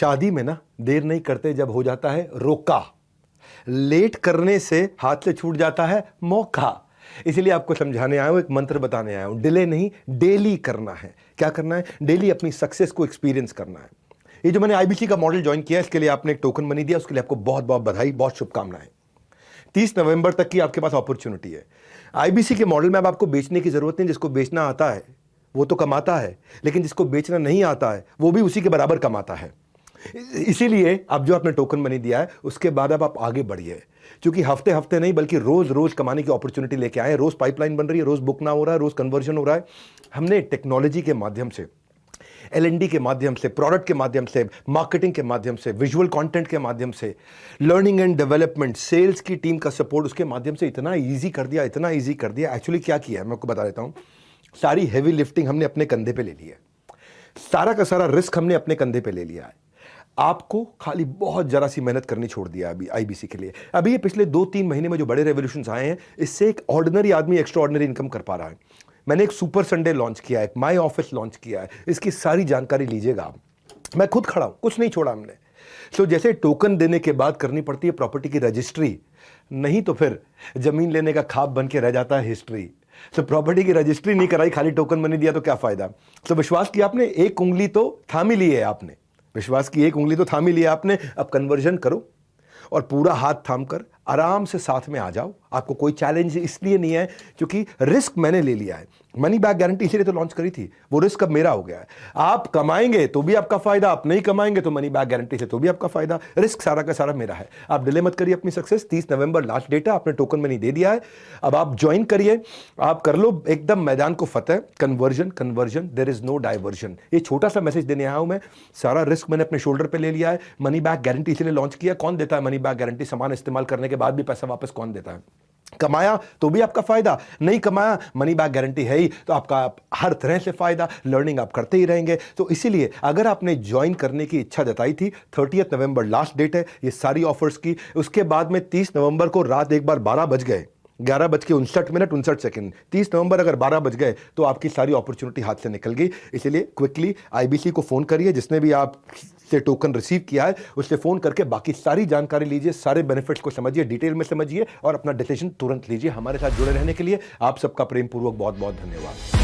शादी में ना देर नहीं करते जब हो जाता है रोका, लेट करने से हाथ से छूट जाता है मौका। इसीलिए आपको समझाने आया हूं, एक मंत्र बताने आया हूं। डिले नहीं, डेली करना है। क्या करना है? डेली अपनी सक्सेस को एक्सपीरियंस करना है। ये जो मैंने आईबीसी का मॉडल ज्वाइन किया, इसके लिए आपने एक टोकन मनी दिया, उसके लिए आपको बहुत बहुत बधाई, बहुत शुभकामनाएं। 30 नवंबर तक की आपके पास अपॉर्चुनिटी है। आईबीसी के मॉडल में अब आपको बेचने की जरूरत नहीं। जिसको बेचना आता है वो तो कमाता है, लेकिन जिसको बेचना नहीं आता है वो भी उसी के बराबर कमाता है। इसीलिए अब जो आपने टोकन मनी दिया है उसके बाद अब आप आगे बढ़िए, क्योंकि हफ्ते हफ्ते नहीं बल्कि रोज रोज कमाने की अपॉर्चुनिटी लेके आए। रोज पाइपलाइन बन रही है, रोज बुक ना हो रहा है, रोज कन्वर्जन हो रहा है। हमने टेक्नोलॉजी के माध्यम से, एलएनडी के माध्यम से, प्रोडक्ट के माध्यम से, मार्केटिंग के माध्यम से, विजुअल कंटेंट के माध्यम से, लर्निंग एंड डेवलपमेंट, सेल्स की टीम का सपोर्ट, उसके माध्यम से इतना ईजी कर दिया, इतना ईजी कर दिया। एक्चुअली क्या किया है मैं आपको बता देता हूं। सारी हैवी लिफ्टिंग हमने अपने कंधे पे ले ली है, सारा का सारा रिस्क हमने अपने कंधे पे ले लिया है। आपको खाली बहुत जरा सी मेहनत करनी छोड़ दिया अभी आईबीसी के लिए। अभी ये पिछले 2-3 महीने में जो बड़े रेवोल्यूशंस आए हैं, इससे एक ऑर्डिनरी आदमी एक्स्ट्रा ऑर्डिनरी इनकम कर पा रहा है। मैंने एक सुपर संडे लॉन्च किया है, एक माई ऑफिस लॉन्च किया है, इसकी सारी जानकारी लीजिएगा आप। मैं खुद खड़ा हूं, कुछ नहीं छोड़ा हमने। तो जैसे टोकन देने के बाद करनी पड़ती है प्रॉपर्टी की रजिस्ट्री, नहीं तो फिर जमीन लेने का ख्वाब बन के रह जाता है हिस्ट्री। तो प्रॉपर्टी की रजिस्ट्री नहीं कराई, खाली टोकन मनी दिया तो क्या फायदा। तो विश्वास किया आपने, एक उंगली तो थामी ली है आपने, विश्वास की एक उंगली तो थामी लिया आपने। अब कन्वर्जन करो और पूरा हाथ थाम कर आराम से साथ में आ जाओ। आपको कोई चैलेंज इसलिए नहीं है क्योंकि रिस्क मैंने ले लिया है। मनी बैक गारंटी इसीलिए तो लॉन्च करी थी, वो रिस्क अब मेरा हो गया है। आप कमाएंगे तो भी आपका फायदा, आप नहीं कमाएंगे तो मनी बैक गारंटी से तो भी आपका फायदा। रिस्क सारा का सारा मेरा है। आप डिले मत करिए अपनी सक्सेस। 30 नवंबर लास्ट डेट है, आपने टोकन मनी दे दिया है। अब आप ज्वाइन करिए, आप कर लो एकदम मैदान को फतेह। Conversion conversion, there is no diversion. ये छोटा सा मैसेज देने आया हूं मैं। सारा रिस्क मैंने अपने शोल्डर पे ले लिया है। मनी बैक गारंटी इसलिए लॉन्च किया। कौन देता है मनी बैक गारंटी? सामान इस्तेमाल करने के बाद भी पैसा वापस कौन देता है? कमाया तो भी आपका फायदा, नहीं कमाया मनी बैक गारंटी है ही, तो आपका हर तरह से फायदा। लर्निंग आप करते ही रहेंगे। तो इसीलिए अगर आपने ज्वाइन करने की इच्छा जताई थी, 30 नवंबर लास्ट डेट है ये सारी ऑफर्स की। उसके बाद में 30 नवंबर को रात एक बार 12 बज गए, 11:59 30 नवंबर अगर 12 बज गए तो आपकी सारी अपॉर्चुनिटी हाथ से निकल गई। इसलिए क्विकली आईबीसी को फोन करिए, जिसने भी आप से टोकन रिसीव किया है उससे फोन करके बाकी सारी जानकारी लीजिए, सारे बेनिफिट्स को समझिए, डिटेल में समझिए और अपना डिसीजन तुरंत लीजिए। हमारे साथ जुड़े रहने के लिए आप सबका प्रेम पूर्वक बहुत बहुत धन्यवाद।